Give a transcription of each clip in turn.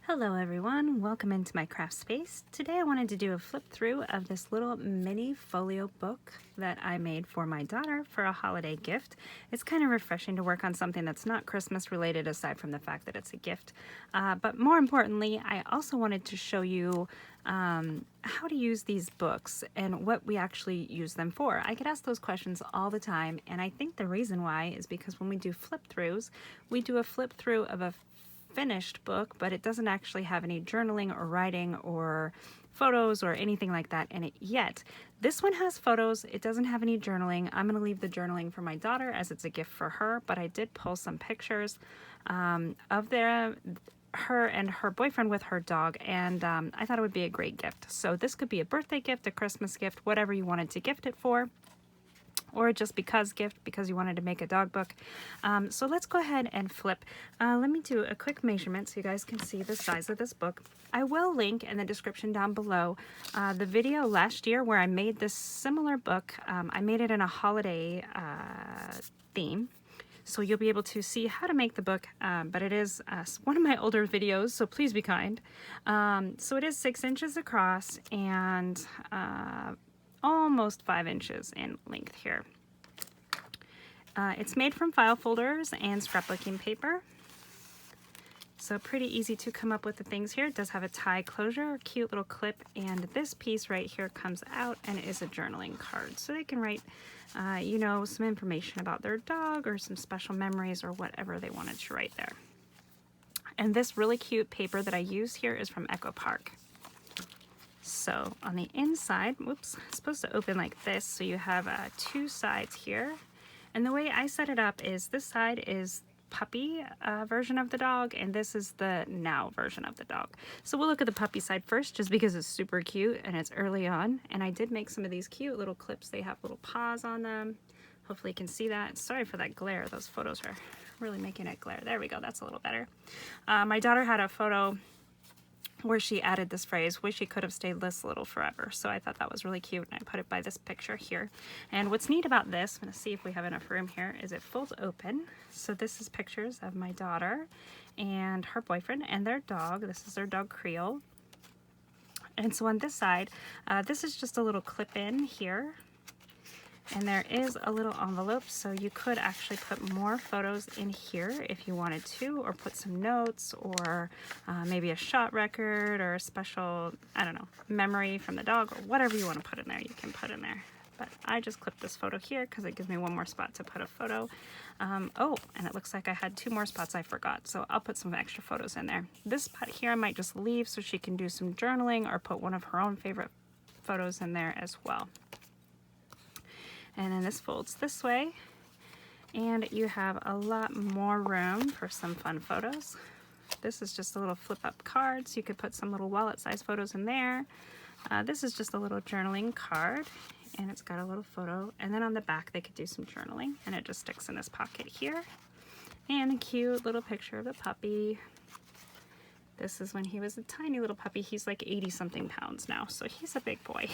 Hello everyone, welcome into my craft space. Today I wanted to do a flip through of this little mini folio book that I made for my daughter for a holiday gift. It's kind of refreshing to work on something that's not Christmas related aside from the fact that it's a gift. But more importantly, I also wanted to show you how to use these books and what we actually use them for. I get asked those questions all the time, and I think the reason why is because when we do flip throughs, we do a flip through of a finished book, but it doesn't actually have any journaling or writing or photos or anything like that in it yet. This one has photos. It doesn't have any journaling. I'm going to leave the journaling for my daughter as it's a gift for her, but I did pull some pictures of her and her boyfriend with her dog, and I thought it would be a great gift. So this could be a birthday gift, a Christmas gift, whatever you wanted to gift it for, or just because gift, because you wanted to make a dog book. So let's go ahead and flip. Let me do a quick measurement so you guys can see the size of this book. I will link in the description down below the video last year where I made this similar book. I made it in a holiday theme. So you'll be able to see how to make the book, but it is one of my older videos, so please be kind. So it is 6 inches across and almost 5 inches in length here. It's made from file folders and scrapbooking paper. So pretty easy to come up with the things here. It does have a tie closure, cute little clip, and this piece right here comes out and is a journaling card. So they can write, you know, some information about their dog or some special memories or whatever they wanted to write there. And this really cute paper that I use here is from Echo Park. So on the inside, whoops, it's supposed to open like this. So you have 2 sides here. And the way I set it up is this side is puppy version of the dog, and this is the now version of the dog. So we'll look at the puppy side first just because it's super cute and it's early on. And I did make some of these cute little clips. They have little paws on them. Hopefully you can see that. Sorry for that glare. Those photos are really making it glare. There we go. That's a little better. My daughter had a photo where she added this phrase, wish he could have stayed this little forever. So I thought that was really cute, and I put it by this picture here. And what's neat about this, I'm gonna see if we have enough room here, is it folds open. So this is pictures of my daughter and her boyfriend and their dog. This is their dog Creole. And so on this side, this is just a little clip in here. And there is a little envelope, so you could actually put more photos in here if you wanted to, or put some notes, or maybe a shot record, or a special, I don't know, memory from the dog, or whatever you want to put in there, you can put in there. But I just clipped this photo here because it gives me one more spot to put a photo. Oh, and it looks like I had 2 more spots I forgot, so I'll put some extra photos in there. This spot here I might just leave so she can do some journaling, or put one of her own favorite photos in there as well. And then this folds this way, and you have a lot more room for some fun photos. This is just a little flip up card, so you could put some little wallet size photos in there. This is just a little journaling card, and it's got a little photo, and then on the back they could do some journaling, and it just sticks in this pocket here. And a cute little picture of the puppy. This is when he was a tiny little puppy. He's like 80 something pounds now, so he's a big boy.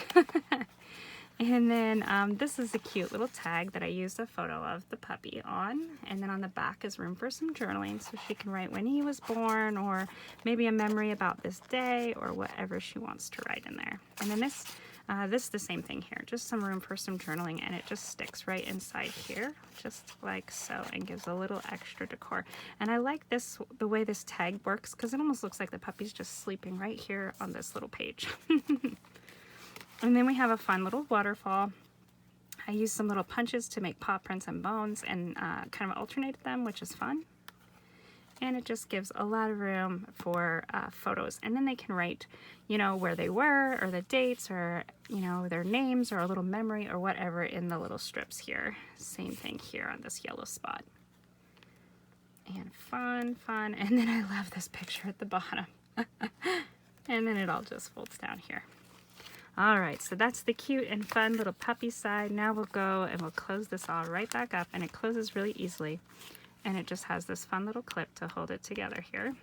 And then this is a cute little tag that I used a photo of the puppy on. And then on the back is room for some journaling, so she can write when he was born, or maybe a memory about this day, or whatever she wants to write in there. And then this is the same thing here, just some room for some journaling, and it just sticks right inside here, just like so, and gives a little extra decor. And I like this, the way this tag works, because it almost looks like the puppy's just sleeping right here on this little page. And then we have a fun little waterfall. I used some little punches to make paw prints and bones, and kind of alternated them, which is fun. And it just gives a lot of room for photos. And then they can write, you know, where they were, or the dates, or, you know, their names, or a little memory, or whatever in the little strips here. Same thing here on this yellow spot. And fun, fun. And then I love this picture at the bottom. And then it all just folds down here. Alright, so that's the cute and fun little puppy side. Now we'll go and we'll close this all right back up, and it closes really easily. And it just has this fun little clip to hold it together here.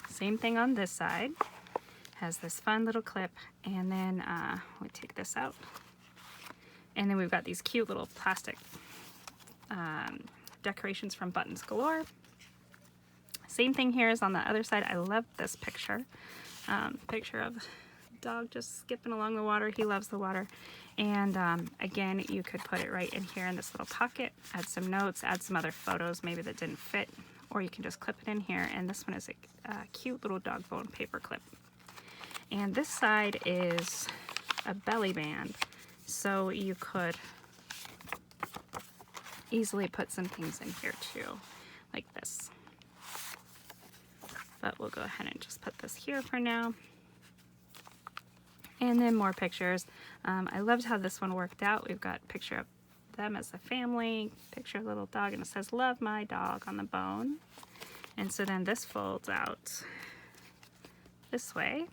Same thing on this side. Has this fun little clip, and then we take this out. And then we've got these cute little plastic decorations from Buttons Galore. Same thing here as on the other side. I love this picture. Picture of dog just skipping along the water. He loves the water. And again, you could put it right in here in this little pocket, add some notes, add some other photos maybe that didn't fit, or you can just clip it in here. And this one is a cute little dog bone paper clip. And this side is a belly band, so you could easily put some things in here too, like this. But we'll go ahead and just put this here for now. And then more pictures. I loved how this one worked out. We've got a picture of them as a family, picture of a little dog, and it says, "Love my dog" on the bone. And so then this folds out this way.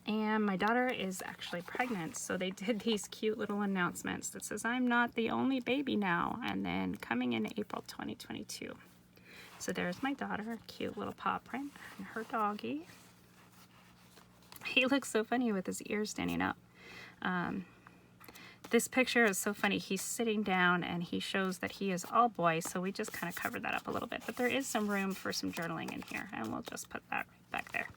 And my daughter is actually pregnant, so they did these cute little announcements that says, "I'm not the only baby now," and then coming in April 2022. So there's my daughter, cute little paw print, and her doggy. He looks so funny with his ears standing up. This picture is so funny. He's sitting down and he shows that he is all boy, so we just kind of covered that up a little bit. But there is some room for some journaling in here, and we'll just put that right back there.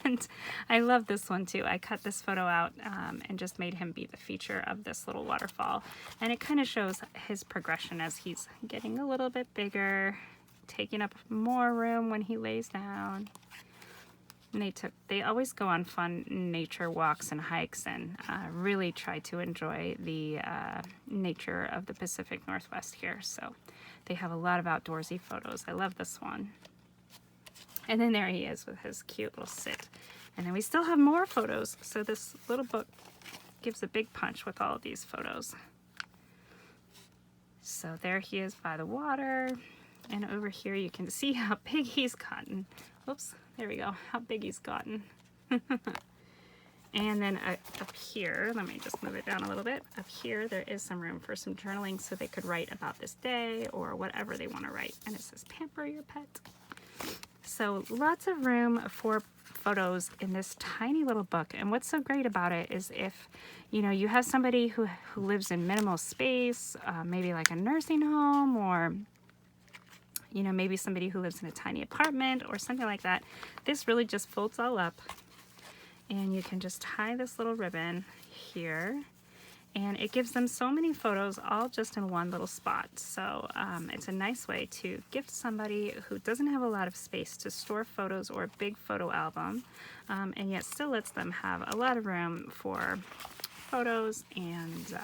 And I love this one too. I cut this photo out and just made him be the feature of this little waterfall. And it kind of shows his progression as he's getting a little bit bigger, taking up more room when he lays down. And they always go on fun nature walks and hikes, and really try to enjoy the nature of the Pacific Northwest here. So they have a lot of outdoorsy photos. I love this one. And then there he is with his cute little sit. And then we still have more photos. So this little book gives a big punch with all of these photos. So there he is by the water. And over here you can see how big he's gotten. Oops, there we go, how big he's gotten. And then up here, let me just move it down a little bit. Up here, there is some room for some journaling, so they could write about this day or whatever they want to write. And it says, "Pamper your pet." So lots of room for photos in this tiny little book. And what's so great about it is if, you know, you have somebody who lives in minimal space, maybe like a nursing home, or you know, maybe somebody who lives in a tiny apartment or something like that, this really just folds all up, and you can just tie this little ribbon here, and it gives them so many photos all just in one little spot. So it's a nice way to gift somebody who doesn't have a lot of space to store photos or a big photo album, and yet still lets them have a lot of room for photos and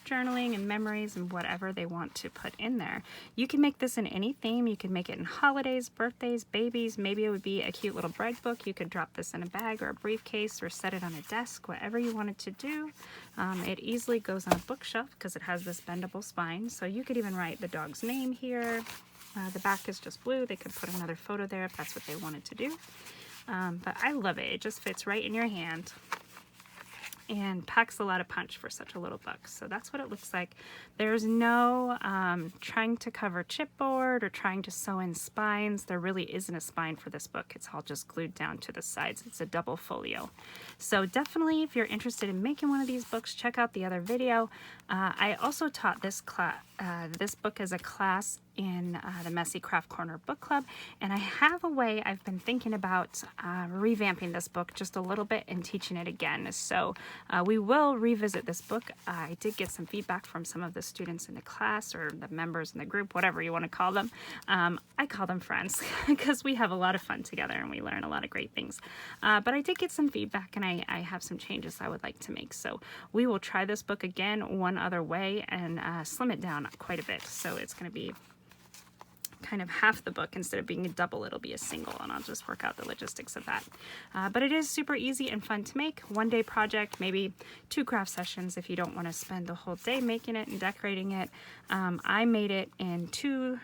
journaling and memories and whatever they want to put in there. You can make this in any theme. You can make it in holidays, birthdays, babies. Maybe it would be a cute little bride book. You could drop this in a bag or a briefcase or set it on a desk, whatever you wanted to do. It easily goes on a bookshelf because it has this bendable spine. So you could even write the dog's name here. The back is just blue. They could put another photo there if that's what they wanted to do. But I love it. It just fits right in your hand and packs a lot of punch for such a little book. So that's what it looks like. There's no trying to cover chipboard or trying to sew in spines. There really isn't a spine for this book. It's all just glued down to the sides. It's a double folio. So definitely, if you're interested in making one of these books, check out the other video. I also taught this book as a class in the Messy Craft Corner Book Club, and I have a way I've been thinking about revamping this book just a little bit and teaching it again. So we will revisit this book. I did get some feedback from some of the students in the class, or the members in the group, whatever you want to call them. I call them friends because we have a lot of fun together and we learn a lot of great things. But I did get some feedback, and I have some changes I would like to make. So we will try this book again one other way and slim it down quite a bit. So it's going to be kind of half the book. Instead of being a double, it'll be a single, and I'll just work out the logistics of that. But it is super easy and fun to make. One-day project, maybe 2 craft sessions if you don't want to spend the whole day making it and decorating it. I made it in two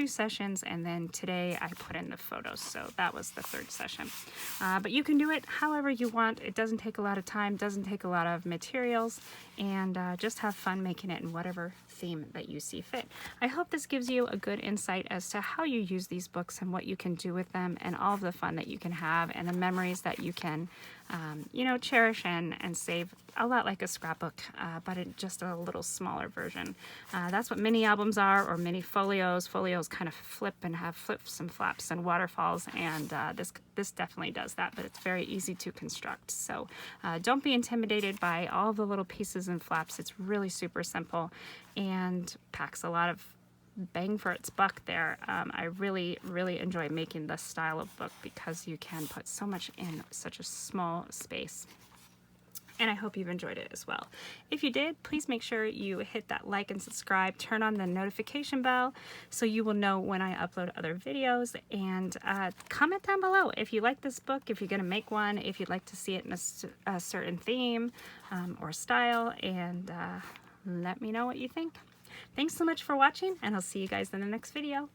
sessions, and then today I put in the photos, so that was the 3rd session. But you can do it however you want. It doesn't take a lot of time, doesn't take a lot of materials, and just have fun making it in whatever theme that you see fit. I hope this gives you a good insight as to how you use these books and what you can do with them, and all of the fun that you can have and the memories that you can you know, cherish and save a lot like a scrapbook, but in just a little smaller version. That's what mini albums are, or mini folios. Folios kind of flip and have flips and flaps and waterfalls, and this definitely does that, but it's very easy to construct. So don't be intimidated by all the little pieces and flaps. It's really super simple and packs a lot of bang for its buck there. I really enjoy making this style of book because you can put so much in such a small space. And I hope you've enjoyed it as well. If you did, please make sure you hit that like and subscribe, turn on the notification bell so you will know when I upload other videos, and comment down below if you like this book, if you're gonna make one, if you'd like to see it in a certain theme or style, and let me know what you think. Thanks so much for watching, and I'll see you guys in the next video.